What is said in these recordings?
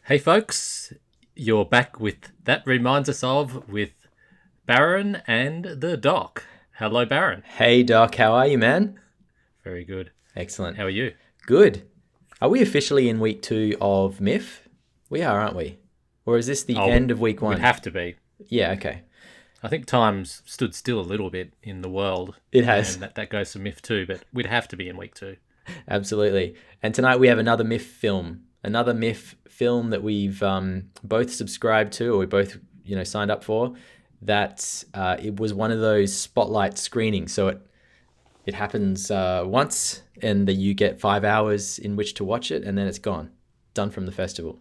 Hey folks, you're back with That Reminds Us Of with Baron and the Doc. Hello, Baron. Hey, Doc. How are you, man? Very good. Excellent. How are you? Good. Are we officially in week 2 of MIFF? We are, aren't we? Or is this the end of week 1? We'd have to be. Yeah, okay. I think time's stood still a little bit in the world. It has. And that goes to MIFF too, but we'd have to be in week 2. Absolutely. And tonight we have another MIFF film. Another MIFF film that we've both subscribed to, or we both, signed up for. That it was one of those spotlight screenings. So it happens once, and that you get 5 hours in which to watch it, and then it's gone, done from the festival.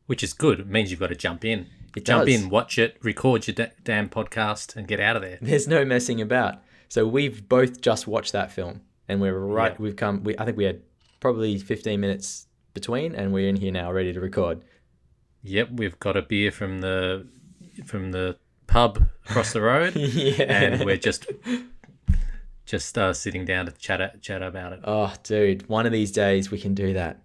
Which is good. It means you've got to jump in. Jump in, watch it, record your damn podcast, and get out of there. There's no messing about. So we've both just watched that film, and we're right. Yeah. I think we had probably 15 minutes between, and we're in here now, ready to record. Yep, we've got a beer from the pub across the road, yeah. And we're just sitting down to chat about it. Oh, dude, one of these days we can do that.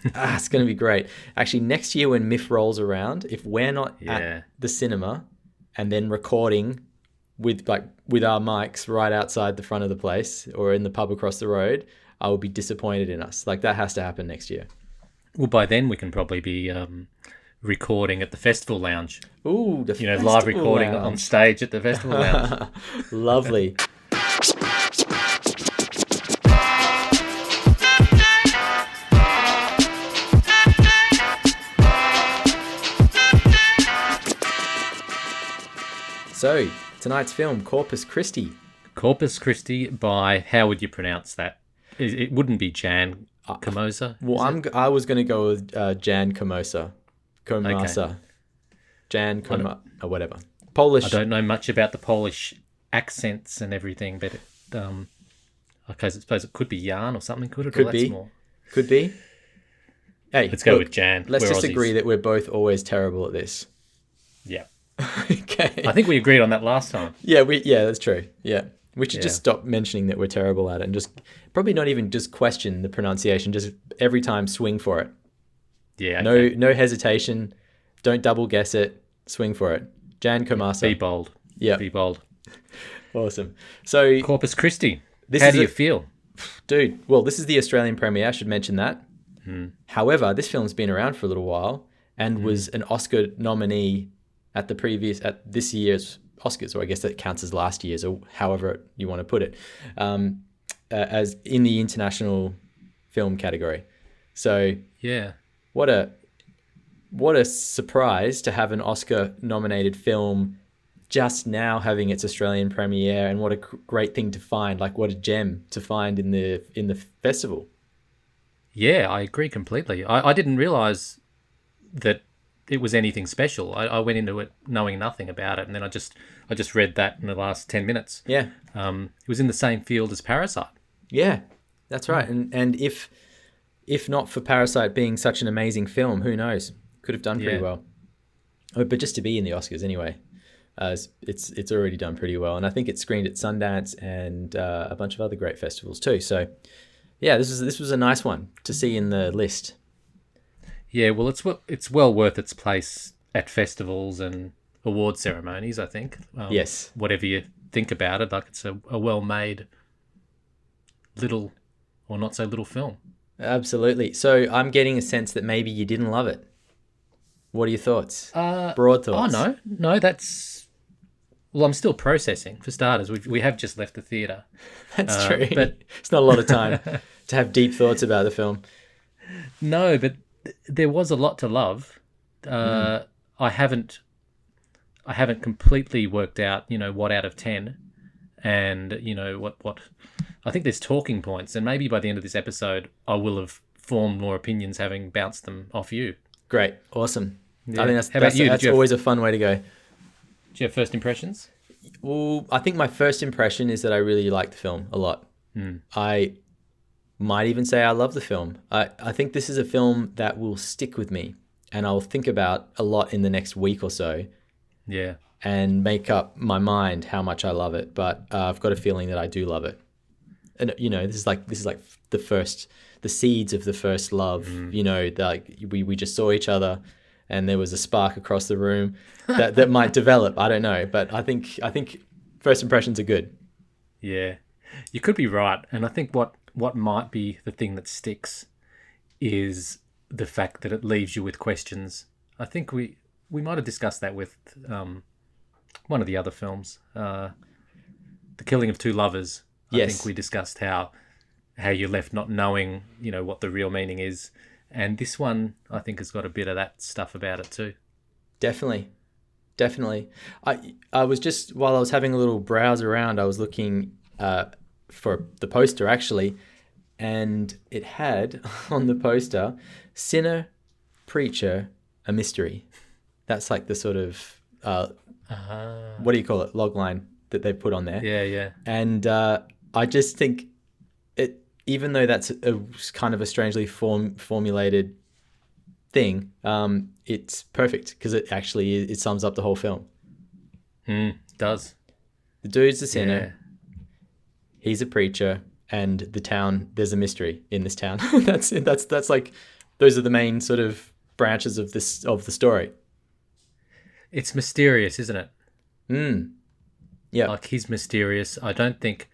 It's going to be great. Actually, next year when MIFF rolls around, if we're not at the cinema and then recording with our mics right outside the front of the place or in the pub across the road, I will be disappointed in us. Like, that has to happen next year. Well, by then we can probably be recording at the festival lounge. Ooh, the festival live recording lounge. On stage at the festival lounge. Lovely. So, tonight's film, Corpus Christi. Corpus Christi by, how would you pronounce that? It wouldn't be Jan Komasa. Well, I was going to go with Jan Komasa. Okay. Jan Komasa, or whatever. Polish. I don't know much about the Polish accents and everything, but I suppose it could be Jan or something, could it? Could be. Could be. Hey, let's go with Jan. Let's just agree that we're both always terrible at this. Yeah. Okay. I think we agreed on that last time. Yeah, that's true. Yeah. We should just stop mentioning that we're terrible at it and just probably not even just question the pronunciation, just every time swing for it. Yeah. Okay. No hesitation. Don't double guess it. Swing for it. Jan Komasa. Be bold. Yeah. Be bold. Awesome. So Corpus Christi. How do you feel? Dude, well, this is the Australian premiere. I should mention that. However, this film's been around for a little while and was an Oscar nominee at this year's Oscars, or I guess that counts as last year's, or however you want to put it, as in the international film category. So yeah, what a surprise to have an Oscar-nominated film just now having its Australian premiere, and what a great thing to find! Like, what a gem to find in the festival. Yeah, I agree completely. I didn't realise that it was anything special. I went into it knowing nothing about it, and then I just read that in the last 10 minutes. Yeah. It was in the same field as Parasite. Yeah, that's right. And if not for Parasite being such an amazing film, who knows? Could have done pretty well. But just to be in the Oscars anyway, it's already done pretty well. And I think it's screened at Sundance and a bunch of other great festivals too. So yeah, this was a nice one to see in the list. Yeah, well, it's well worth its place at festivals and award ceremonies, I think. Yes. Whatever you think about it, like, it's a well-made little or not so little film. Absolutely. So I'm getting a sense that maybe you didn't love it. What are your thoughts? Broad thoughts. Oh, no, that's... Well, I'm still processing, for starters. We have just left the theatre. That's true. But it's not a lot of time to have deep thoughts about the film. No, but there was a lot to love. I haven't completely worked out, what out of 10, and what. I think there's talking points, and maybe by the end of this episode, I will have formed more opinions, having bounced them off you. Great, awesome. Yeah. I think that's always a fun way to go. Do you have first impressions? Well, I think my first impression is that I really like the film a lot. I might even say I love the film. I think this is a film that will stick with me, and I'll think about a lot in the next week or so. Yeah. And make up my mind how much I love it. But I've got a feeling that I do love it. And this is like the the seeds of the first love. You know, like we just saw each other, and there was a spark across the room that might develop. I don't know, but I think first impressions are good. Yeah, you could be right, and I think what might be the thing that sticks is the fact that it leaves you with questions. I think we might have discussed that with one of the other films, The Killing of Two Lovers. I think we discussed how you're left not knowing, you know, what the real meaning is, and this one I think has got a bit of that stuff about it too. Definitely. I was just, while I was having a little browse around, I was looking for the poster actually, and it had on the poster, sinner, preacher, a mystery. That's like the sort of what do you call it, log line that they put on there. Yeah. And I just think it, even though that's a kind of a strangely formulated thing, it's perfect because it actually it sums up the whole film. It does. The dude's a sinner. He's a preacher, and the town, there's a mystery in this town. That's like, those are the main sort of branches of the story. It's mysterious, isn't it? Yeah. Like, he's mysterious. I don't think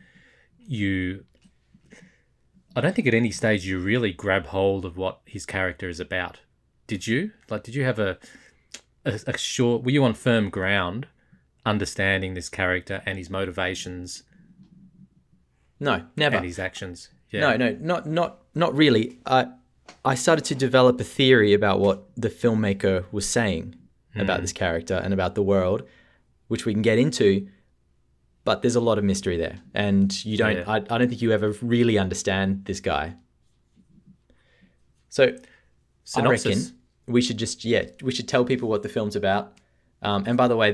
at any stage you really grab hold of what his character is about. Did you? Like, did you have a short, were you on firm ground understanding this character and his motivations? No, never. And his actions. Yeah. No, not really. I started to develop a theory about what the filmmaker was saying about this character and about the world, which we can get into, but there's a lot of mystery there, and you don't. I don't think you ever really understand this guy. So, Synopsis. I reckon we should tell people what the film's about. And by the way,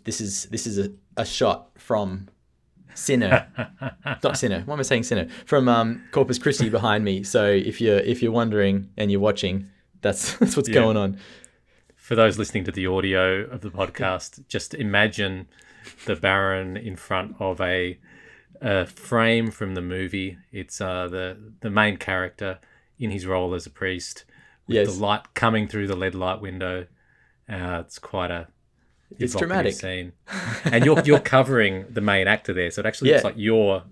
this is a shot from Sinner, not Sinner. Why am I saying Sinner? From Corpus Christi behind me. So if you're wondering and you're watching, that's what's going on. For those listening to the audio of the podcast, just imagine the Baron in front of a frame from the movie. It's the main character in his role as a priest with the light coming through the LED light window. It's quite a dramatic scene, and you're covering the main actor there, so it actually looks like you're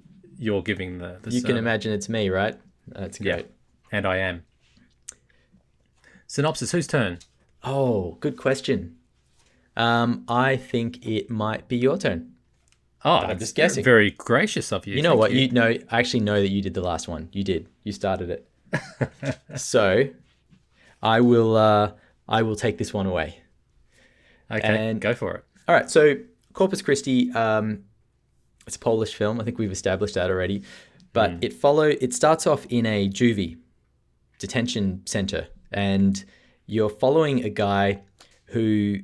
giving the you can imagine it's me, right? That's great. And I am. Synopsis, whose turn? Oh, good question. I think it might be your turn. Oh, I'm just guessing. Very gracious of you. You know what? You know, I actually know that you did the last one. You did. You started it. So I will take this one away. Okay, and go for it. All right, so Corpus Christi, it's a Polish film. I think we've established that already. But it starts off in a juvie, detention center, and you're following a guy who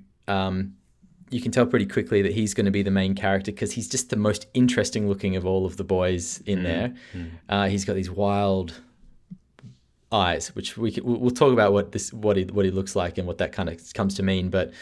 you can tell pretty quickly that he's going to be the main character because he's just the most interesting looking of all of the boys in there. He's got these wild eyes, which we'll talk about what he looks like and what that kind of comes to mean, but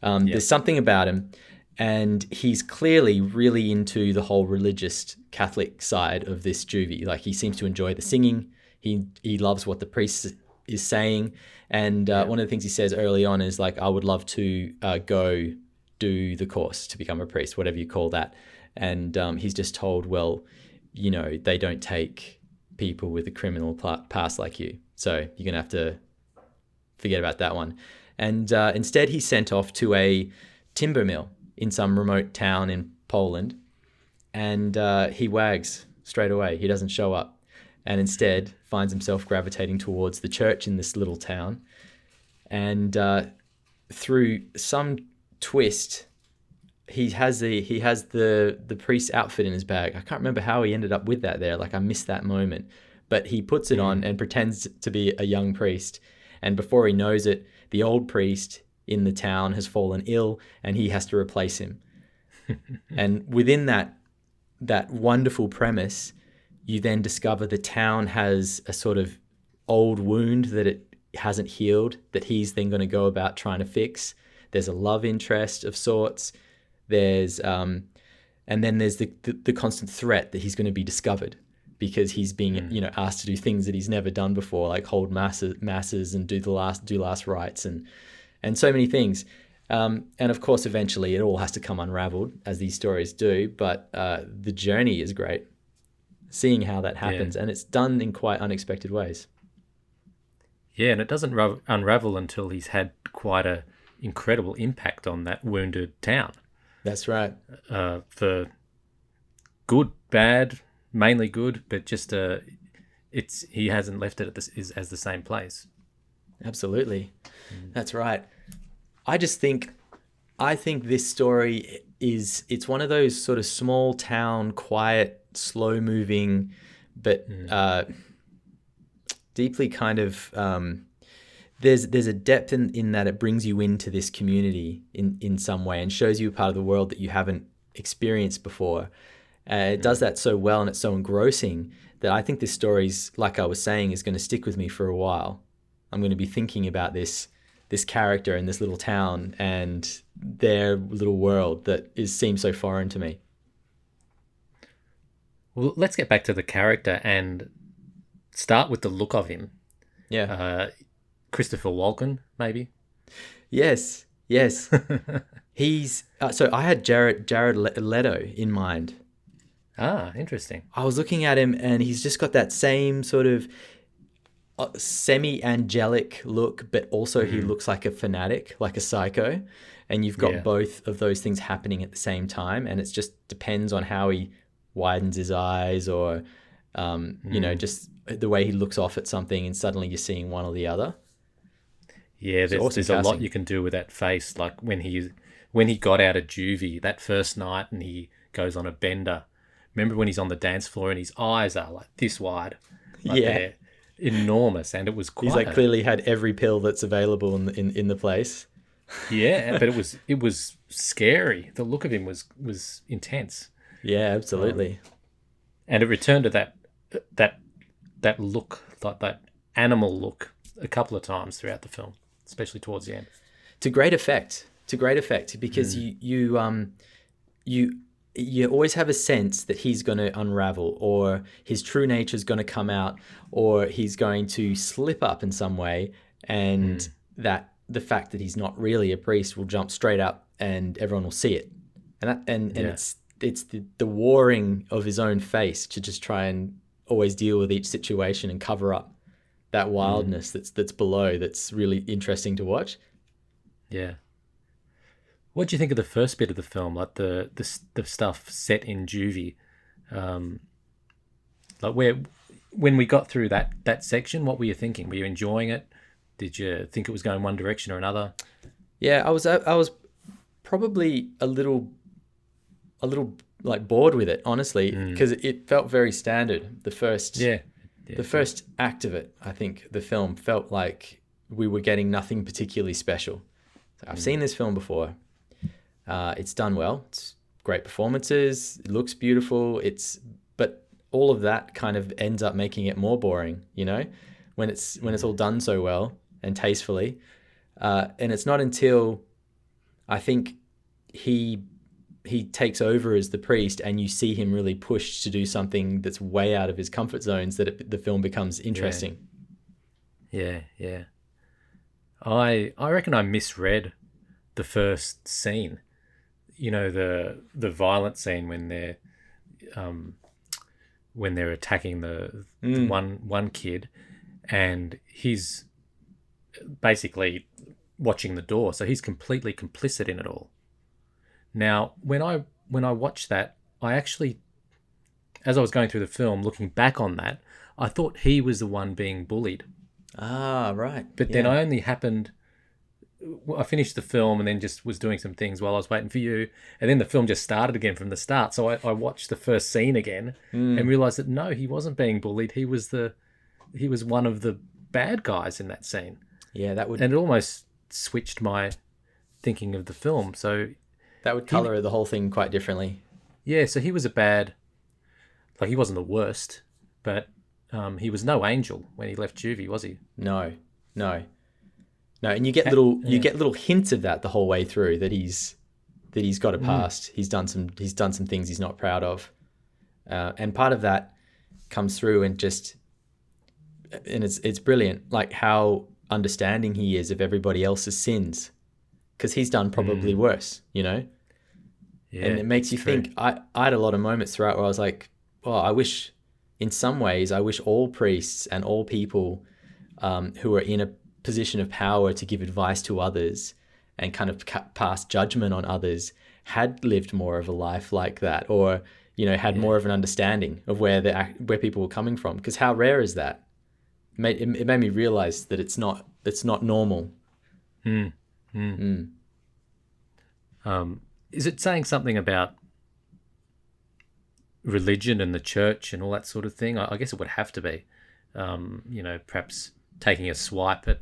there's something about him, and he's clearly really into the whole religious Catholic side of this juvie. Like, he seems to enjoy the singing. He loves what the priest is saying, and one of the things he says early on is like, I would love to go do the course to become a priest, whatever you call that. And he's just told, well, you know, they don't take people with a criminal past like you, so you're gonna have to forget about that one. And instead he's sent off to a timber mill in some remote town in Poland, and he wags straight away. He doesn't show up, and instead finds himself gravitating towards the church in this little town. And through some twist, he has the priest's outfit in his bag. I can't remember how he ended up with that there. Like, I missed that moment. But he puts it on and pretends to be a young priest. And before he knows it, the old priest in the town has fallen ill, and he has to replace him. And within that wonderful premise, you then discover the town has a sort of old wound that it hasn't healed, that he's then going to go about trying to fix. There's a love interest of sorts. There's and then there's the constant threat that he's going to be discovered, because he's being asked to do things that he's never done before, like hold masses and do last rites and so many things. And of course, eventually it all has to come unraveled, as these stories do. But the journey is great, seeing how that happens, and it's done in quite unexpected ways. Yeah, and it doesn't unravel until he's had quite a incredible impact on that wounded town. That's right. For good, bad, mainly good, but just he hasn't left it as the same place. Absolutely, that's right. I think this story it's one of those sort of small town, quiet, slow moving, but deeply kind of there's a depth in that it brings you into this community in some way and shows you a part of the world that you haven't experienced before. It does that so well, and it's so engrossing that I think this story's, like I was saying, is going to stick with me for a while. I'm going to be thinking about this character in this little town and their little world that seems so foreign to me. Well, let's get back to the character and start with the look of him. Yeah. Christopher Walken, maybe? Yes. He's... so I had Jared Leto in mind. Ah, interesting. I was looking at him and he's just got that same sort of semi-angelic look, but also he looks like a fanatic, like a psycho. And you've got both of those things happening at the same time. And it just depends on how he widens his eyes or, just the way he looks off at something, and suddenly you're seeing one or the other. Yeah, there's a lot you can do with that face. Like when he got out of juvie that first night and he goes on a bender. Remember when he's on the dance floor and his eyes are like this wide? Like they're enormous, and it was quite... He's like clearly had every pill that's available in the place. Yeah, but it was scary. The look of him was intense. Yeah, absolutely. And it returned to that look, like that animal look, a couple of times throughout the film, especially towards the end. To great effect, because you always have a sense that he's going to unravel, or his true nature is going to come out, or he's going to slip up in some way, and that the fact that he's not really a priest will jump straight up and everyone will see it. And it's the warring of his own face to just try and always deal with each situation and cover up that wildness that's below. That's really interesting to watch. Yeah. What do you think of the first bit of the film, like the stuff set in juvie? Like when we got through that section, what were you thinking? Were you enjoying it? Did you think it was going one direction or another? Yeah, I was probably a little like bored with it, honestly, because it felt very standard. The first act of it, I think the film felt like we were getting nothing particularly special. So I've seen this film before. It's done well. It's great performances. It looks beautiful. But all of that kind of ends up making it more boring, when it's all done so well and tastefully. And it's not until I think he takes over as the priest and you see him really pushed to do something that's way out of his comfort zones that the film becomes interesting. Yeah. I reckon I misread the first scene. The violent scene when they're attacking the one kid, and he's basically watching the door, so he's completely complicit in it all. Now, when I watched that, I actually, as I was going through the film, looking back on that, I thought he was the one being bullied. Ah, right. But then I finished the film and then just was doing some things while I was waiting for you, and then the film just started again from the start. So I watched the first scene again and realized that no, he wasn't being bullied. He was one of the bad guys in that scene. Yeah, and it almost switched my thinking of the film. So that would color the whole thing quite differently. Yeah, so he was he wasn't the worst, but he was no angel when he left juvie, was he? No, and you get little hints of that the whole way through, that he's got a past. He's done some things he's not proud of, and part of that comes through and it's brilliant, like how understanding he is of everybody else's sins, because he's done probably worse, you know. Yeah, and it makes you think. I had a lot of moments throughout where I was like, well, I wish, in some ways, I wish all priests and all people who are in a position of power to give advice to others and kind of pass judgment on others had lived more of a life like that, or, you know, had more of an understanding of where people were coming from. Because how rare is that? It made me realize that it's not normal. Is it saying something about religion and the church and all that sort of thing? I guess it would have to be. You know, perhaps taking a swipe at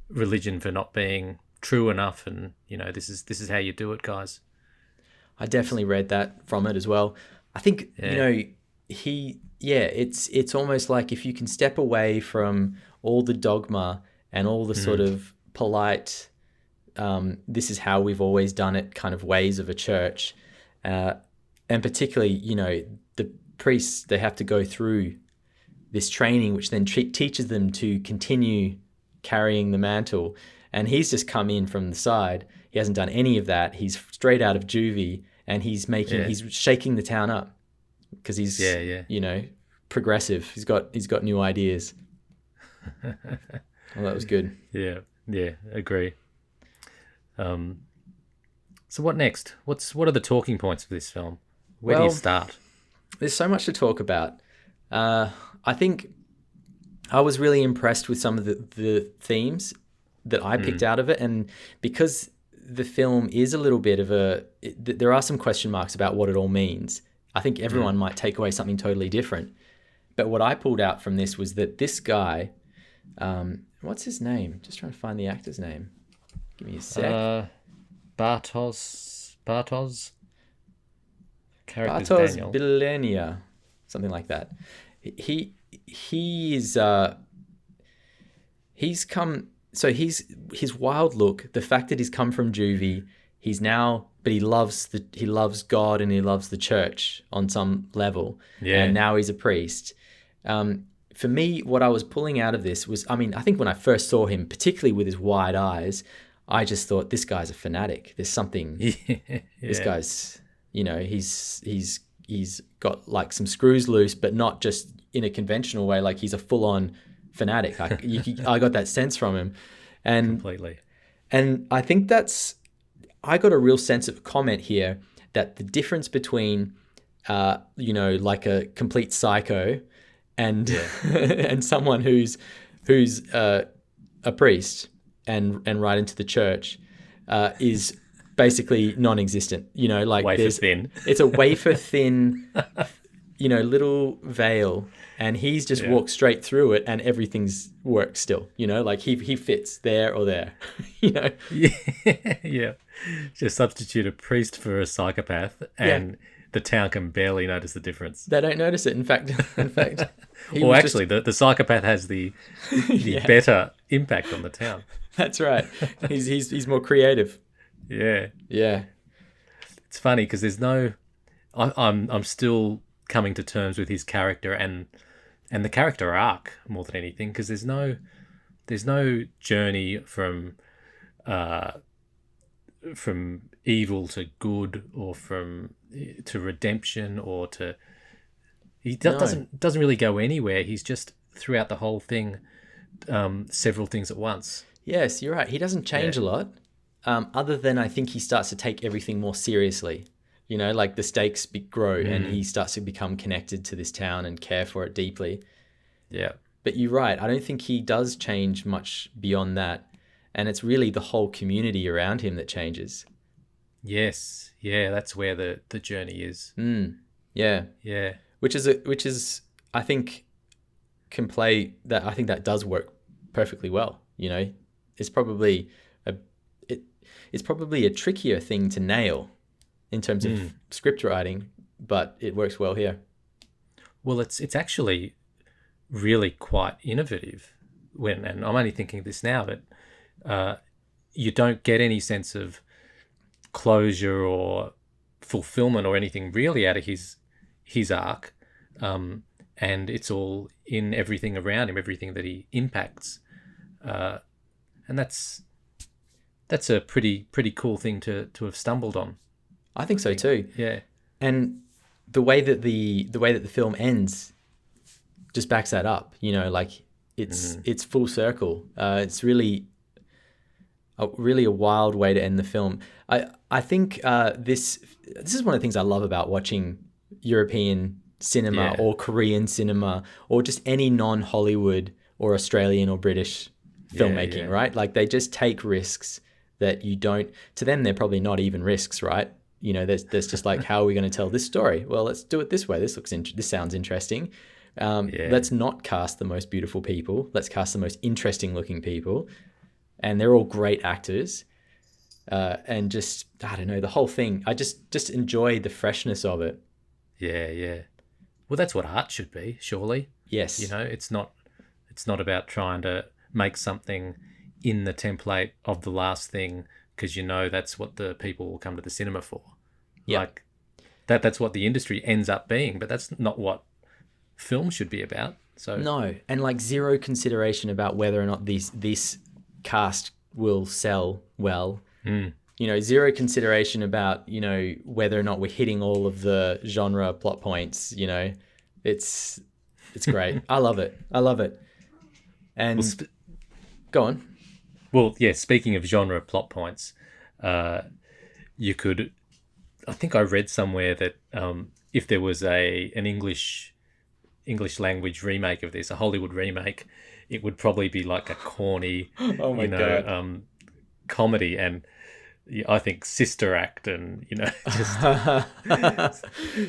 religion for not being true enough, and, you know, this is how you do it, guys. I definitely read that from it as well. I think, you know, it's almost like if you can step away from all the dogma and all the sort of polite, this is how we've always done it kind of ways of a church, and particularly, you know, the priests, they have to go through this training, which then teaches them to continue carrying the mantle. And he's just come in from the side. He hasn't done any of that. He's straight out of juvie, and he's shaking the town up because he's, you know, progressive. He's got new ideas. Well, that was good. Yeah, agree. So what next? What are the talking points of this film? Where do you start? There's so much to talk about. I think I was really impressed with some of the themes that I picked out of it, and because the film is a little bit of there are some question marks about what it all means. I think everyone might take away something totally different. But what I pulled out from this was that this guy, what's his name? Just trying to find the actor's name. Give me a sec. Bartos. Character's Bartos Daniel. Bilenia, something like that. He's come. So his wild look, the fact that he's come from juvie, but he loves God and he loves the church on some level. Yeah. And now he's a priest. For me, what I was pulling out of this was, I mean, I think when I first saw him, particularly with his wide eyes, I just thought, this guy's a fanatic. There's something. This guy's, you know, he's got like some screws loose, but not just in a conventional way. Like, he's a full-on fanatic. I got that sense from him, and completely. And I think I got a real sense of comment here that the difference between, you know, like a complete psycho and and someone who's a priest and right into the church is basically non-existent. You know, like wafer thin. It's a wafer thin, you know, little veil, and he's just walked straight through it, and everything's works still. You know, like he fits there or there. You know. Yeah. Just substitute a priest for a psychopath, and the town can barely notice the difference. They don't notice it. In fact. Well, actually, the psychopath has the better impact on the town. That's right. He's more creative. Yeah. Yeah. It's funny because there's no. I'm still coming to terms with his character and the character arc more than anything, because there's no journey from evil to good, or to redemption, or to doesn't really go anywhere. He's just throughout the whole thing, several things at once. Yes, you're right. He doesn't change a lot, other than I think he starts to take everything more seriously. You know, like the stakes grow, and he starts to become connected to this town and care for it deeply. Yeah. But you're right. I don't think he does change much beyond that. And it's really the whole community around him that changes. Yes. Yeah, that's where the journey is. Yeah. Yeah. Which is I think I think that does work perfectly well. You know, it's probably a trickier thing to nail in terms of script writing, but it works well here. Well, it's actually really quite innovative. And I'm only thinking of this now, but you don't get any sense of closure or fulfillment or anything really out of his his arc, and it's all in everything around him, everything that he impacts, and that's a pretty cool thing to have stumbled on. I think so too. Yeah, and the way that the film ends just backs that up. You know, like it's full circle. It's really a wild way to end the film. I think this is one of the things I love about watching European cinema or Korean cinema or just any non-Hollywood or Australian or British filmmaking, right? Like they just take risks that you don't. To them, they're probably not even risks, right? You know, there's just like, how are we going to tell this story? Well, let's do it this way. This sounds interesting. Let's not cast the most beautiful people. Let's cast the most interesting looking people. And they're all great actors. And just, I don't know, the whole thing. I just enjoy the freshness of it. Yeah, yeah. Well, that's what art should be, surely. Yes. You know, it's not about trying to make something in the template of the last thing because you know that's what the people will come to the cinema for. Yep. Like that's what the industry ends up being, but that's not what film should be about. So no, and like zero consideration about whether or not this cast will sell well. You know, zero consideration about, you know, whether or not we're hitting all of the genre plot points. You know, it's great. I love it. And go on. Well, yeah, speaking of genre plot points, you could... I think I read somewhere that if there was an English language remake of this, a Hollywood remake, it would probably be like a corny, God, comedy, and I think Sister Act, and you know,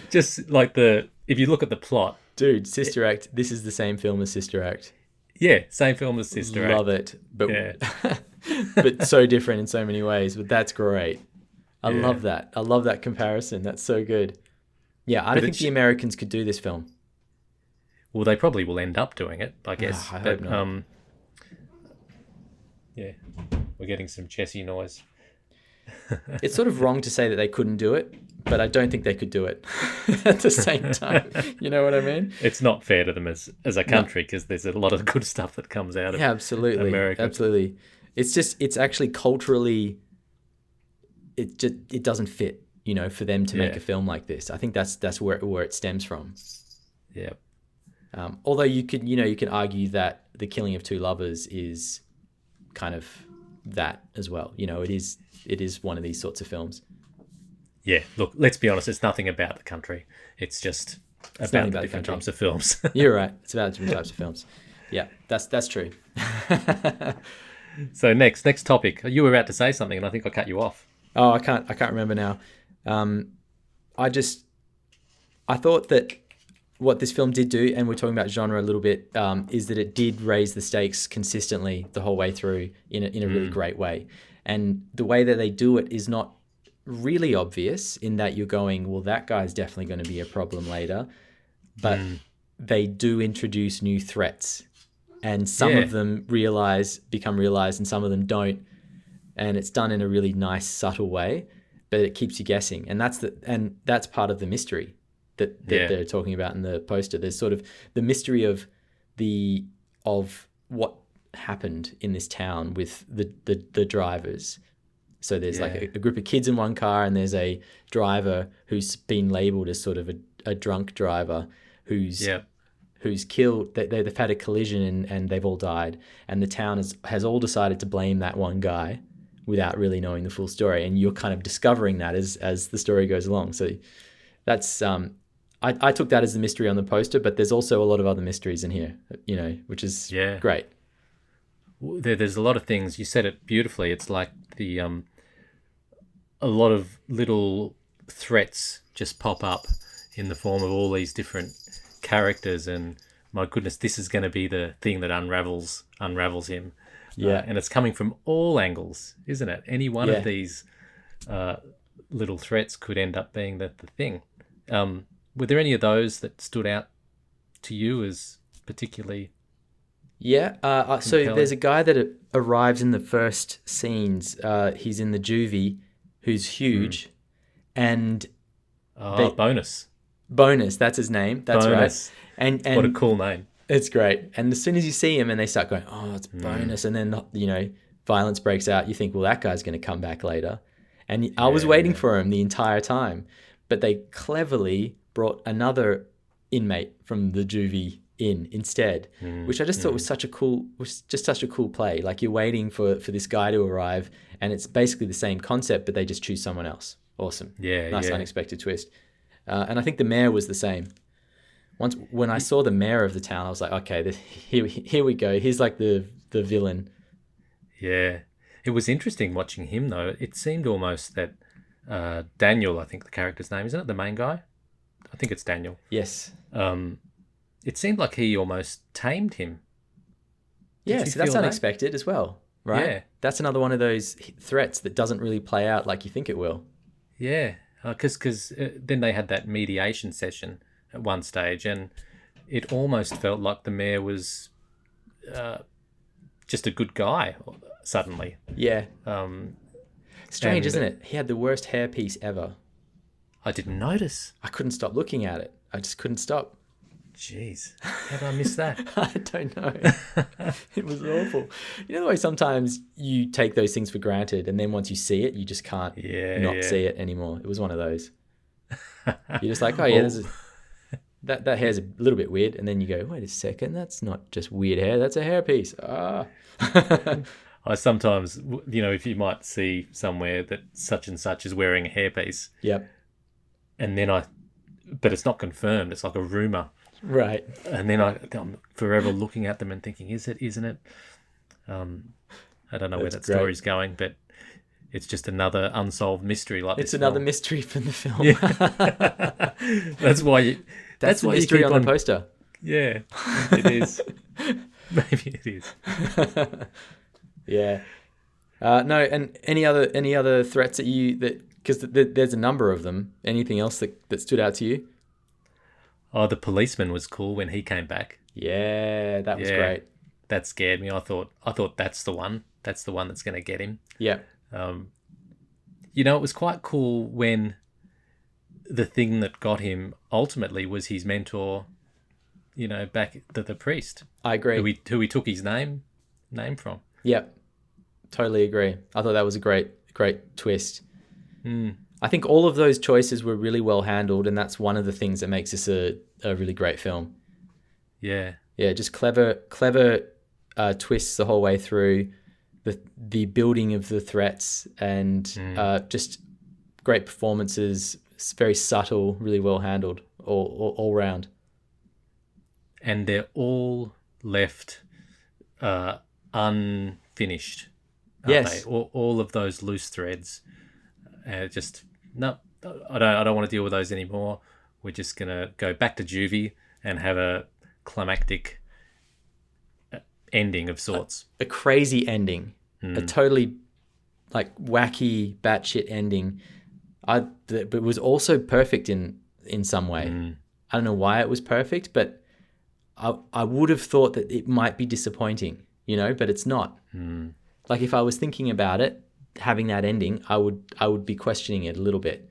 just like if you look at the plot, dude, Sister Act. This is the same film as Sister Act. Yeah, same film as Sister Act. Love it, but but so different in so many ways. But that's great. I love that. I love that comparison. That's so good. Yeah, I don't think the Americans could do this film. Well, they probably will end up doing it, I guess. I hope not. Yeah, we're getting some chessy noise. It's sort of wrong to say that they couldn't do it, but I don't think they could do it at the same time. You know what I mean? It's not fair to them as a country because there's a lot of good stuff that comes out of America. Absolutely. It's actually culturally, it doesn't fit, you know, for them to make a film like this. I think that's where it stems from. Yeah. Although you could argue that The Killing of Two Lovers is kind of that as well. You know, it is one of these sorts of films. Yeah, look, let's be honest, it's nothing about the country. It's just about the different types of films. You're right. It's about different types of films. Yeah, that's true. So next topic. You were about to say something and I think I cut you off. Oh, I can't remember now. I thought that what this film did do, and we're talking about genre a little bit, is that it did raise the stakes consistently the whole way through in a really great way. And the way that they do it is not really obvious in that you're going, well, that guy's definitely going to be a problem later. But they do introduce new threats. And some of them become realized and some of them don't. And it's done in a really nice, subtle way, but it keeps you guessing. And that's part of the mystery that they're talking about in the poster. There's sort of the mystery of what happened in this town with the drivers. So there's like a group of kids in one car, and there's a driver who's been labeled as sort of a drunk driver who's killed. They've had a collision and they've all died, and the town has all decided to blame that one guy without really knowing the full story. And you're kind of discovering that as the story goes along. So that's I took that as the mystery on the poster, but there's also a lot of other mysteries in here, you know, which is great. There's a lot of things. You said it beautifully. It's like a lot of little threats just pop up in the form of all these different characters, and my goodness, this is going to be the thing that unravels him. And it's coming from all angles, isn't it? Any one of these little threats could end up being the thing. Were there any of those that stood out to you as particularly? So there's a guy that arrives in the first scenes. He's in the juvie, who's huge, and bonus. Bonus, that's his name. That's Bonus. right. And What a cool name. it's great. And as soon as you see him and they start going, oh, it's Bonus, and then, violence breaks out, you think, well, that guy's going to come back later. And I was waiting for him the entire time. But they cleverly brought another inmate from the juvie in instead, which I just thought was such a cool play. Like, you're waiting for this guy to arrive, and it's basically the same concept, but they just choose someone else. Awesome. Yeah, nice unexpected twist. And I think the mayor was the same. When I saw the mayor of the town, I was like, okay, here we go. He's like the villain. Yeah. It was interesting watching him, though. It seemed almost that Daniel, I think the character's name, isn't it? The main guy? I think it's Daniel. Yes. It seemed like he almost tamed him. Yeah, so that's unexpected as well, right? Yeah. That's another one of those threats that doesn't really play out like you think it will. Yeah, because then they had that mediation session at one stage, and it almost felt like the mayor was just a good guy suddenly. Yeah. Strange, isn't it? He had the worst hairpiece ever. I didn't notice. I couldn't stop looking at it. I just couldn't stop. Jeez, how did I miss that? I don't know. It was awful. You know the way sometimes you take those things for granted, and then once you see it, you just can't see it anymore. It was one of those. You're just like, oh yeah, that hair's a little bit weird, and then you go, wait a second, that's not just weird hair, that's a hairpiece. I sometimes, if you might see somewhere that such and such is wearing a hairpiece. Yep. And then but it's not confirmed. It's like a rumor. Right. And then I'm forever looking at them and thinking, is it, isn't it? I don't know where that story's going, but it's just another unsolved mystery like it's this another film. Mystery from the film. Yeah. That's why that's the mystery on the poster. Yeah, it is. Maybe it is. Yeah. No, and any other threats because there's a number of them. Anything else that stood out to you? Oh, the policeman was cool when he came back. Yeah, that was great. That scared me. I thought that's the one. That's the one that's going to get him. Yeah. It was quite cool when the thing that got him ultimately was his mentor, back the priest. I agree. Who he took his name from. Yep. Totally agree. I thought that was a great twist. I think all of those choices were really well handled, and that's one of the things that makes this a really great film. Yeah. Yeah, just clever twists the whole way through, the building of the threats, and just great performances. It's very subtle, really well handled, all round. And they're all left unfinished. Yes. They? All of those loose threads. No, I don't want to deal with those anymore. We're just gonna go back to juvie and have a climactic ending of sorts. A crazy ending, a totally wacky batshit ending. But it was also perfect in some way. I don't know why it was perfect, but I would have thought that it might be disappointing, but it's not. Like, if I was thinking about it, having that ending, I would be questioning it a little bit,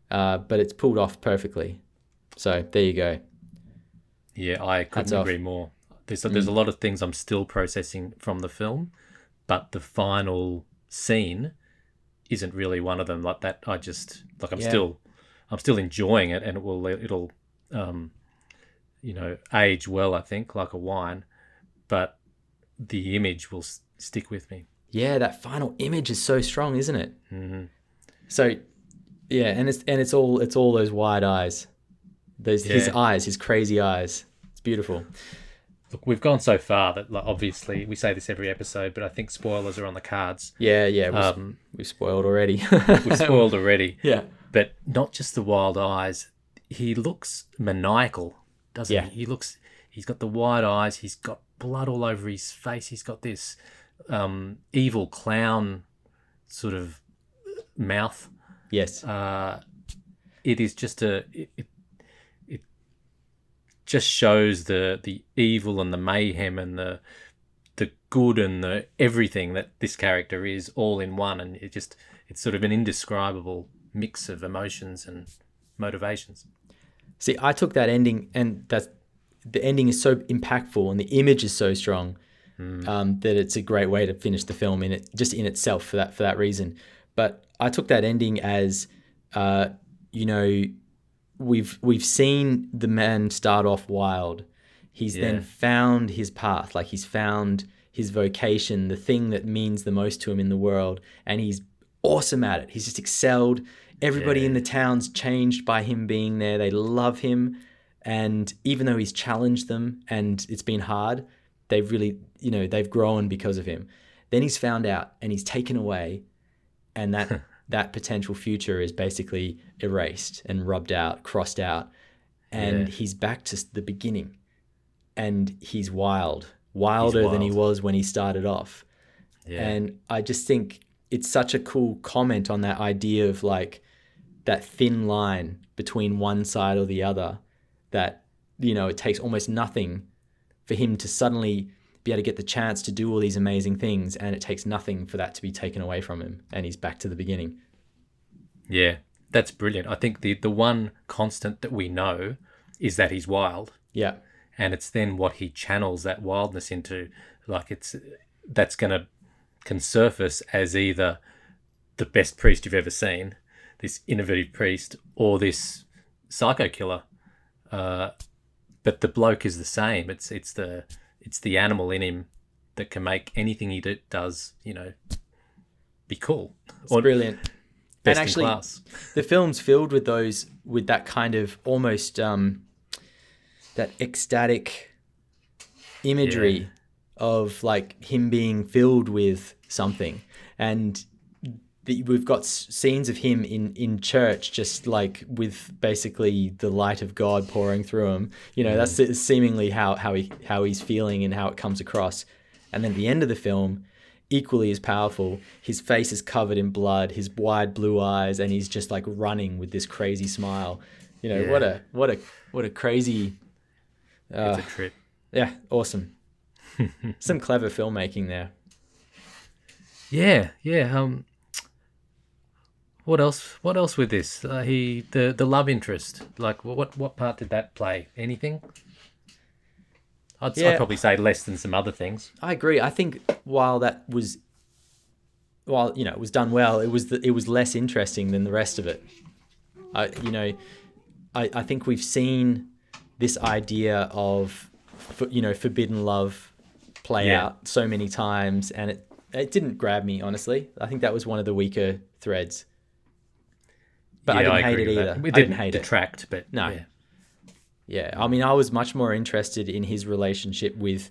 but it's pulled off perfectly. So there you go. Yeah, I couldn't agree more. There's a lot of things I'm still processing from the film, but the final scene isn't really one of them. Like that, I'm still enjoying it, and it'll age well, I think, like a wine, but the image will stick with me. Yeah, that final image is so strong, isn't it? Mm-hmm. So, yeah, and it's all those wide eyes, his eyes, his crazy eyes. It's beautiful. Look, we've gone so far that obviously we say this every episode, but I think spoilers are on the cards. Yeah, we've spoiled already. We've spoiled already. Yeah, but not just the wild eyes. He looks maniacal, doesn't he? He's got the wide eyes. He's got blood all over his face. He's got this evil clown sort of mouth. Yes. It is just it just shows the evil and the mayhem and the good and the everything that this character is all in one, and it's sort of an indescribable mix of emotions and motivations. See, I took that ending, and the ending is so impactful, and the image is so strong that it's a great way to finish the film in it, just in itself for that reason. But I took that ending as, you know, we've seen the man start off wild. He's then found his path, like he's found his vocation, the thing that means the most to him in the world, and he's awesome at it. He's just excelled. Everybody in the town's changed by him being there. They love him. And even though he's challenged them and it's been hard, they've really, you know, they've grown because of him. Then he's found out and he's taken away, and that potential future is basically erased and rubbed out, crossed out. And he's back to the beginning, and he's wilder than he was when he started off. And I just think it's such a cool comment on that idea of like that thin line between one side or the other, that, you know, it takes almost nothing for him to suddenly be able to get the chance to do all these amazing things, and it takes nothing for that to be taken away from him, and he's back to the beginning. Yeah, that's brilliant. I think the one constant that we know is that he's wild. Yeah. And it's then what he channels that wildness into, like that's can surface as either the best priest you've ever seen, this innovative priest, or this psycho killer. But the bloke is the same. It's the animal in him that can make anything he does, you know, be cool. It's brilliant. Best and actually, in class. The film's filled with that kind of almost that ecstatic imagery of like him being filled with something. And we've got scenes of him in church, just like with basically the light of God pouring through him. You know, that's seemingly how he's feeling and how it comes across. And then at the end of the film, equally as powerful, his face is covered in blood, his wide blue eyes, and he's just like running with this crazy smile. You know, what a crazy. It's a trip. Yeah, awesome. Some clever filmmaking there. Yeah. What else with this? The love interest. Like, what part did that play? Anything? I'd probably say less than some other things. I agree. I think while it was done well, it was less interesting than the rest of it. I think we've seen this idea of, forbidden love play out so many times, and it didn't grab me, honestly. I think that was one of the weaker threads. But I didn't hate it either. It didn't detract, but no. Yeah, I mean, I was much more interested in his relationship with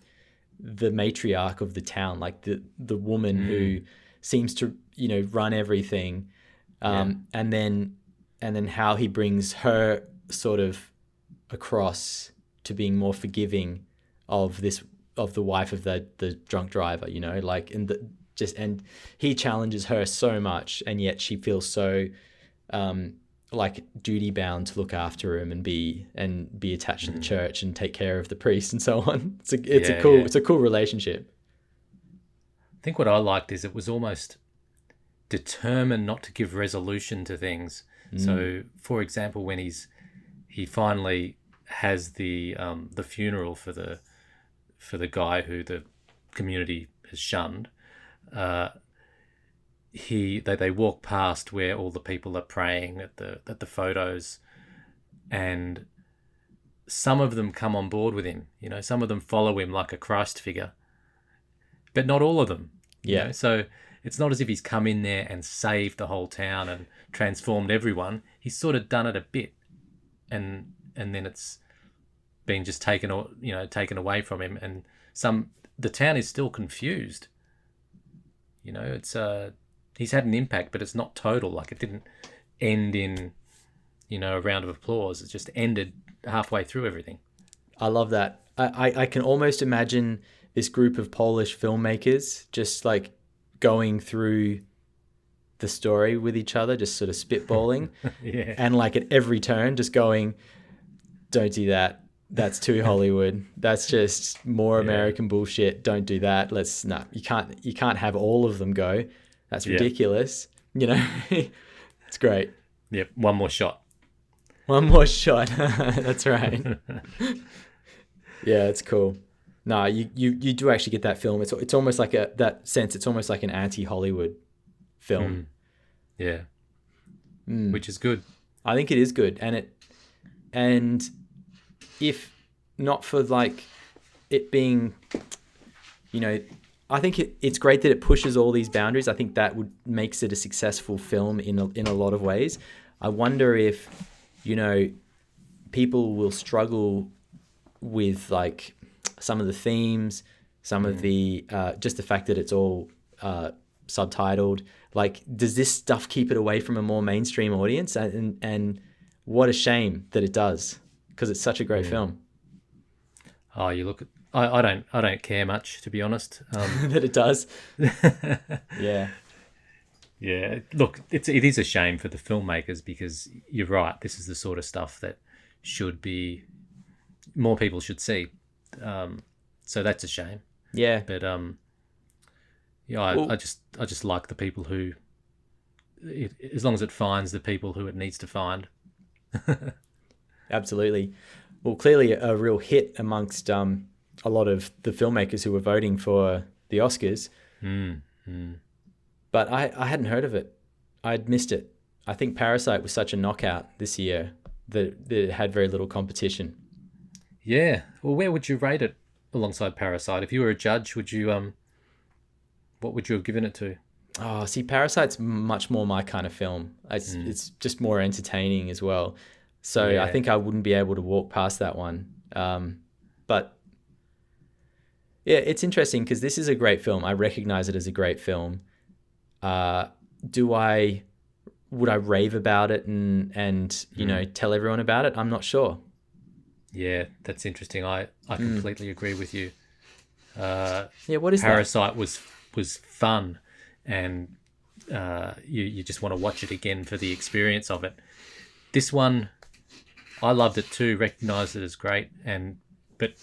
the matriarch of the town, like the woman who seems to, run everything, and then how he brings her sort of across to being more forgiving of the wife of the drunk driver, and he challenges her so much, and yet she feels so like duty bound to look after him and be attached to the church and take care of the priest and so on. It's a cool relationship. I think what I liked is it was almost determined not to give resolution to things. So, for example, when he finally has the funeral for the guy who the community has shunned, they walk past where all the people are praying at the photos, and some of them come on board with him. Some of them follow him like a Christ figure, but not all of them. So it's not as if he's come in there and saved the whole town and transformed everyone. He's sort of done it a bit, and then it's been just taken away from him, and the town is still confused. It's he's had an impact, but it's not total. Like, it didn't end in, a round of applause. It just ended halfway through everything. I love that. I can almost imagine this group of Polish filmmakers just like going through the story with each other, just sort of spitballing. And like at every turn, just going, don't do that. That's too Hollywood. That's just more American bullshit. Don't do that. You can't have all of them go. That's ridiculous. It's great. Yep. One more shot. One more shot. That's right. Yeah, it's cool. No, you do actually get that film. It's almost like that sense. It's almost like an anti-Hollywood film. Yeah. Which is good. I think it is good, and if not for like it being, I think it's great that it pushes all these boundaries. I think that makes it a successful film in a lot of ways. I wonder if, people will struggle with like some of the themes, some of the just the fact that it's all subtitled. Like, does this stuff keep it away from a more mainstream audience? And what a shame that it does, because it's such a great film. Oh, you look at. I don't care much, to be honest. That it does. Yeah. Yeah. Look, it is a shame for the filmmakers, because you're right. This is the sort of stuff that more people should see. So that's a shame. Yeah. But I just like the people who, as long as it finds the people who it needs to find. Absolutely. Well, clearly a real hit amongst a lot of the filmmakers who were voting for the Oscars. But I hadn't heard of it. I'd missed it. I think Parasite was such a knockout this year that it had very little competition. Yeah. Well, where would you rate it alongside Parasite? If you were a judge, would you what would you have given it to? Oh, see, Parasite's much more my kind of film. It's just more entertaining as well. So yeah. I think I wouldn't be able to walk past that one. But yeah, it's interesting because this is a great film. I recognize it as a great film. Would I rave about it and tell everyone about it? I'm not sure. Yeah, that's interesting. I completely agree with you. What is Parasite was fun, and you just want to watch it again for the experience of it. This one, I loved it too, recognised it as great, but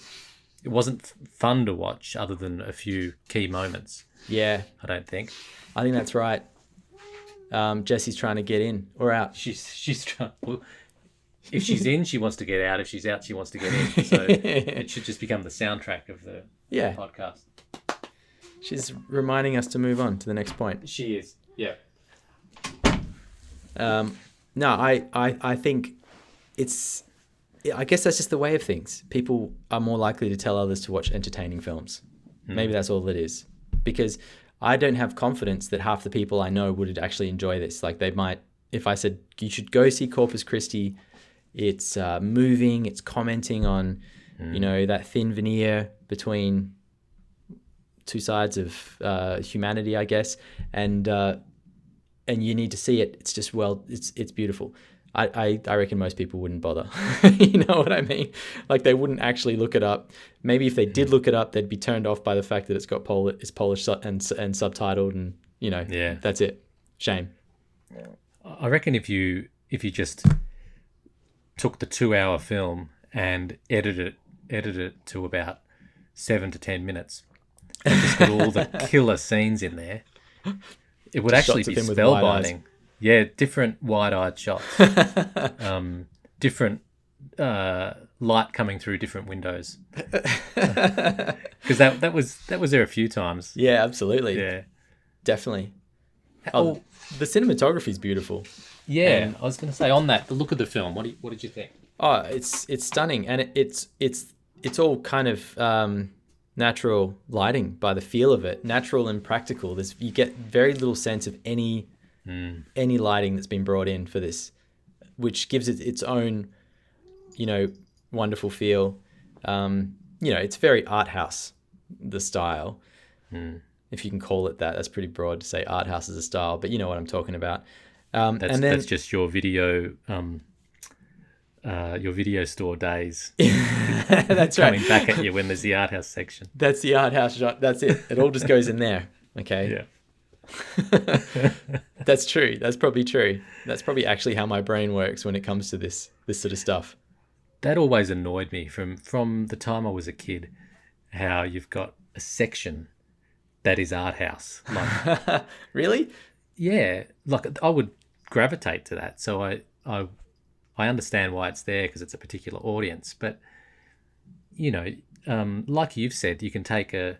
it wasn't fun to watch other than a few key moments. Yeah. I don't think. I think that's right. Jessie's trying to get in or out. She's trying. Well, if she's in, she wants to get out. If she's out, she wants to get in. So it should just become the soundtrack of the podcast. She's reminding us to move on to the next point. She is. Yeah. No, I think I guess that's just the way of things. People are more likely to tell others to watch entertaining films. Maybe that's all it is. Because I don't have confidence that half the people I know would actually enjoy this. Like, they might, if I said, you should go see Corpus Christi, it's moving, it's commenting on, that thin veneer between two sides of humanity, I guess. And you need to see it. It's just, it's beautiful. I reckon most people wouldn't bother. You know what I mean? Like, they wouldn't actually look it up. Maybe if they did look it up, they'd be turned off by the fact that it's Polish and subtitled, and that's it. Shame. I reckon if you just took the 2-hour film and edited it to about 7 to 10 minutes, and just got all the killer scenes in there, it would actually be spellbinding. Yeah, different wide-eyed shots, different light coming through different windows. Because that was there a few times. Yeah, absolutely. Yeah, definitely. Oh, the cinematography is beautiful. Yeah, I was going to say on that, the look of the film. What did you think? Oh, it's stunning, and it's all kind of natural lighting by the feel of it, natural and practical. You get very little sense of any lighting that's been brought in for this, which gives it its own, wonderful feel. It's very Arthouse, the style, if you can call it that. That's pretty broad to say Arthouse is a style, but you know what I'm talking about. That's just your video store days. That's right. Coming back at you when there's the Arthouse section. That's the Arthouse shot. That's it. It all just goes in there. Okay. Yeah. That's true. That's probably true. That's probably actually how my brain works when it comes to this sort of stuff. That always annoyed me from the time I was a kid, how you've got a section that is Arthouse. Really? Yeah. Like, I would gravitate to that. So I I understand why it's there because it's a particular audience, but you know, like you've said, you can take a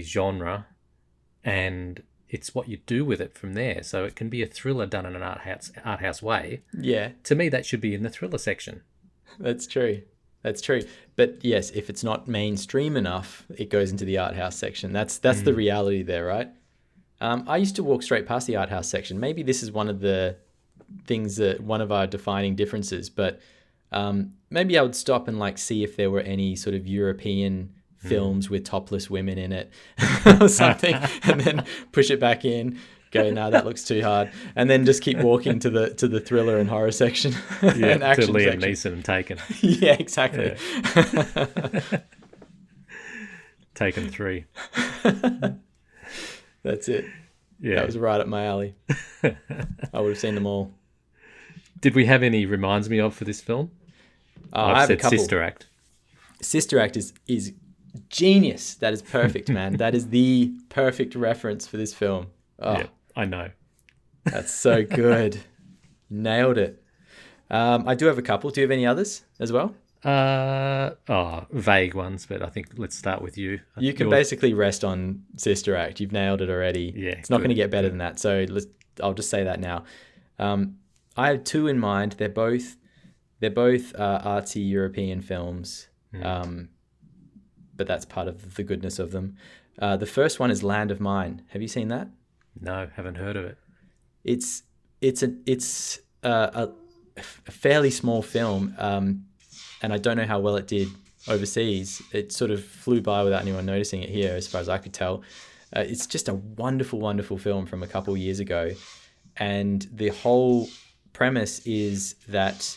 genre and it's what you do with it from there. So it can be a thriller done in an art house way. Yeah. To me, that should be in the thriller section. That's true. That's true. But yes, if it's not mainstream enough, it goes into the art house section. That's the reality there, right? I used to walk straight past the art house section. Maybe this is one of the things that one of our defining differences, but maybe I would stop and like see if there were any sort of European films with topless women in it or something, and then push it back in, go, no, that looks too hard, and then just keep walking to the thriller and horror section. Yeah, and action to Liam section. Neeson and Taken. Yeah, exactly. Yeah. Taken 3. That's it. Yeah. That was right up my alley. I would have seen them all. Did we have any reminds me of for this film? I have said a couple. Sister Act. Sister Act is genius. That is perfect, man. That is the perfect reference for this film. Oh, Yeah, I know. that's so good. Nailed it. I do have a couple. Do you have any others as well? Vague ones, but I think let's start with you. You can basically rest on Sister Act. You've nailed it already. Yeah, it's not good, going to get better good. than that. So I'll just say that now. I have two in mind. They're both artsy European films, but that's part of the goodness of them. The first one is Land of Mine. Have you seen that? No, haven't heard of it. It's a fairly small film, and I don't know how well it did overseas. It sort of flew by without anyone noticing it here, as far as I could tell. It's just a wonderful, wonderful film from a couple years ago, and the whole premise is that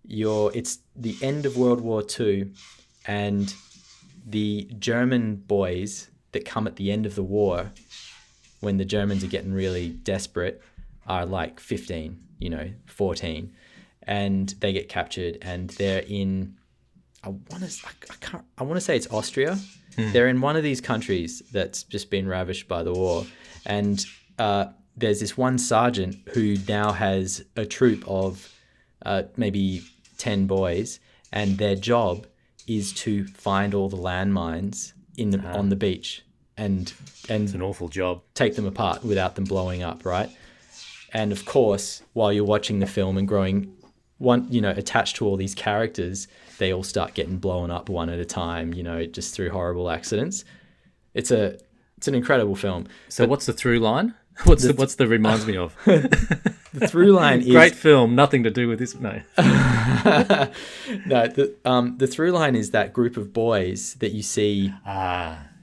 it's the end of World War II, and the German boys that come at the end of the war, when the Germans are getting really desperate, are like 15, 14, and they get captured, and they're in, I want to say it's Austria. They're in one of these countries that's just been ravished by the war, and there's this one sergeant who now has a troop of maybe 10 boys, and their job is to find all the landmines on the beach and It's an awful job. take them apart without them blowing up, right? And of course, while you're watching the film and growing attached to all these characters, they all start getting blown up one at a time, just through horrible accidents. It's an incredible film. So what's the through line? What's the reminds me of? The through line is Great film, nothing to do with this. No. no. The through line is that group of boys that you see,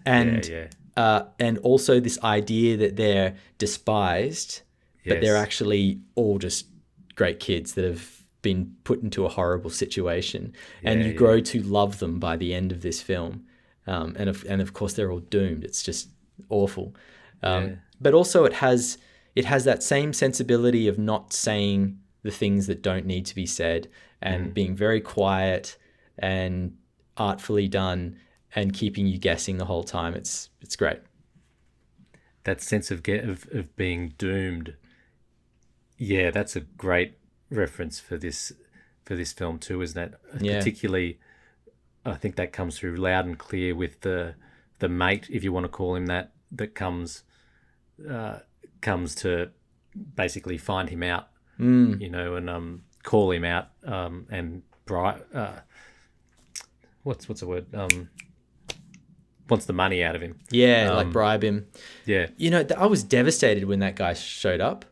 and also this idea that they're despised, but they're actually all just great kids that have been put into a horrible situation, and you grow to love them by the end of this film, and of course they're all doomed. It's just awful, but also it has that same sensibility of not saying the things that don't need to be said, and being very quiet and artfully done, and keeping you guessing the whole time. It's great. That sense of being doomed. Yeah, that's a great reference for this film too, isn't it? Yeah. Particularly, I think that comes through loud and clear with the mate, if you want to call him that comes to basically find him out, and call him out, and what's the word? Wants the money out of him. Yeah, like bribe him. Yeah. I was devastated when that guy showed up.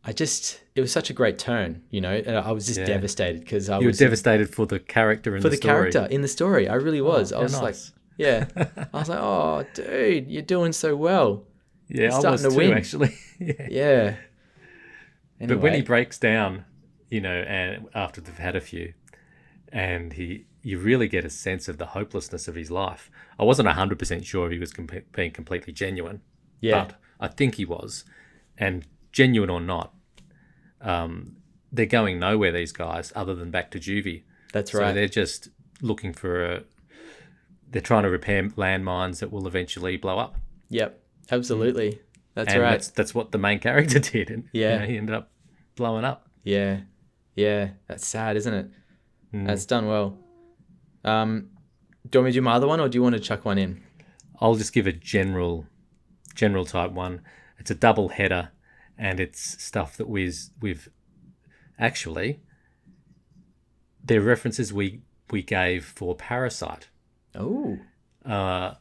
It was such a great turn, and I was just devastated because You were devastated for the character in the story. character in the story. I really was. I was nice. I was like, oh, dude, you're doing so well. Yeah, You're I starting was to too, win. actually. Yeah. But when he Anyway. breaks down, and after they've had a few, and you really get a sense of the hopelessness of his life. I wasn't 100% sure he was being completely genuine, but I think he was. And genuine or not, they're going nowhere, these guys, other than back to juvie. That's right. So they're just looking they're trying to repair landmines that will eventually blow up. Yep, absolutely. That's and right. that's what the main character did. And, Yeah. he ended up blowing up. Yeah. Yeah, that's sad, isn't it? Mm. That's done well. Do you want me to do my other one, or do you want to chuck one in? I'll just give a general type one. It's a double header, and it's stuff that we've actually, they're references we gave for Parasite. Oh, I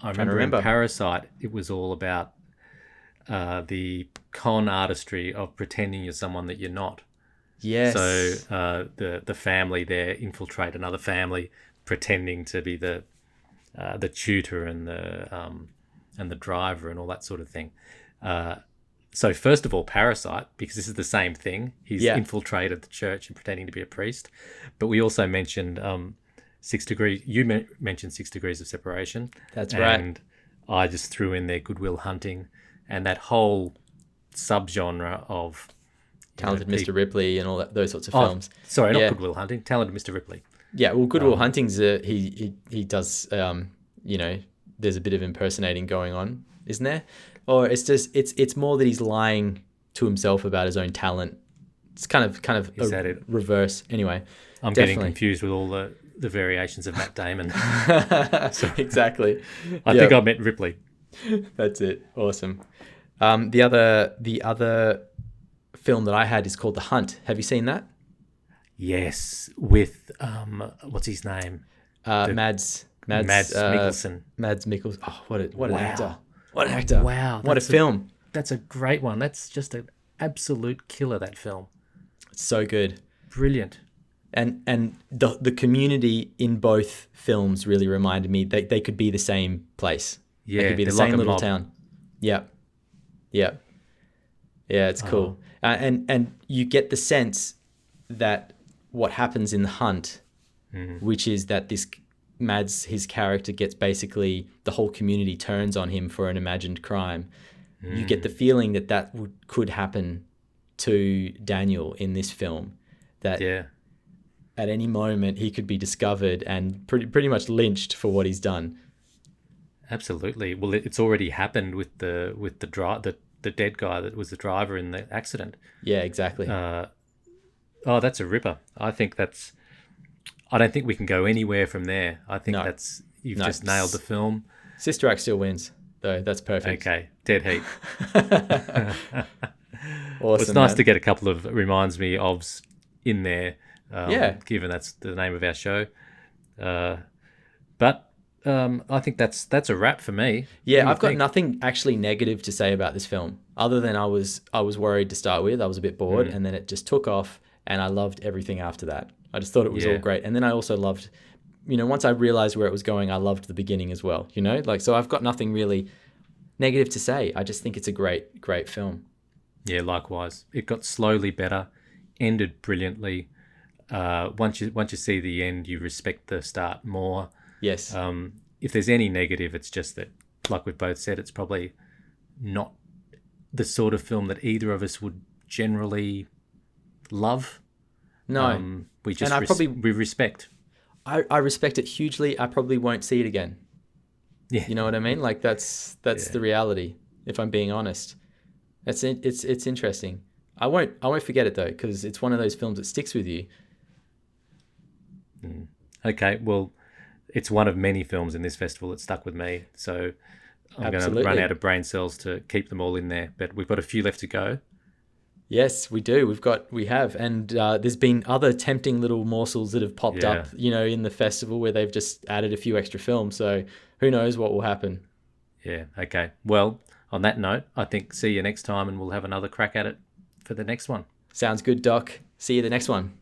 remember in Parasite, it was all about the con artistry of pretending you're someone that you're not. yes. So the family there infiltrate another family, pretending to be the tutor and the driver and all that sort of thing. So first of all, Parasite, because this is the same thing. He's infiltrated the church and pretending to be a priest. But we also mentioned 6 Degrees. You mentioned 6 Degrees of Separation. That's right. And I just threw in there Good Will Hunting and that whole subgenre of Talented Mr. Ripley and all that, those sorts of films. Sorry, not Good Will Hunting. Talented Mr. Ripley. Yeah, well, Good Will Hunting's he does there's a bit of impersonating going on, isn't there? Or it's just it's more that he's lying to himself about his own talent. It's kind of Is that it? Reverse. Anyway, I'm getting confused with all the variations of Matt Damon. Exactly. I think I meant Ripley. That's it. Awesome. The other film that I had is called The Hunt. Have you seen that? Yes, with what's his name? Mads Mikkelsen. Mads Mikkelsen. Oh, what an actor! What an actor! Wow, what a film! That's a great one. That's just an absolute killer. That film. It's so good. Brilliant. And the community in both films really reminded me that they could be the same place. Yeah, they could be the same little town. Yeah. It's cool. And you get the sense that what happens in The Hunt, which is that this Mads, his character, gets basically the whole community turns on him for an imagined crime. You get the feeling that could happen to Daniel in this film. That at any moment he could be discovered and pretty much lynched for what he's done. Absolutely. Well, it's already happened with the dead guy that was the driver in the accident. Yeah, exactly. That's a ripper. I don't think we can go anywhere from there. I think you've just nailed the film. Sister Act still wins, though. That's perfect. Okay, dead heat. Awesome. Well, it's nice to get a couple of reminds me ofs in there. Given that's the name of our show. But I think that's a wrap for me. Yeah, I've got nothing actually negative to say about this film, other than I was worried to start with. I was a bit bored, and then it just took off, and I loved everything after that. I just thought it was all great, and then I also loved, once I realized where it was going, I loved the beginning as well. So I've got nothing really negative to say. I just think it's a great film. Yeah, likewise. It got slowly better, ended brilliantly. Once you see the end, you respect the start more. Yes. If there's any negative, it's just that, like we've both said, it's probably not the sort of film that either of us would generally love. No. We just we respect. I respect it hugely. I probably won't see it again. Yeah. You know what I mean? Like that's the reality, if I'm being honest. It's interesting. I won't forget it though, because it's one of those films that sticks with you. Okay, well, it's one of many films in this festival that stuck with me. So I'm going to run out of brain cells to keep them all in there. But we've got a few left to go. Yes, we do. We have. And there's been other tempting little morsels that have popped up, in the festival where they've just added a few extra films. So who knows what will happen. Yeah, okay. Well, on that note, I think see you next time and we'll have another crack at it for the next one. Sounds good, Doc. See you the next one.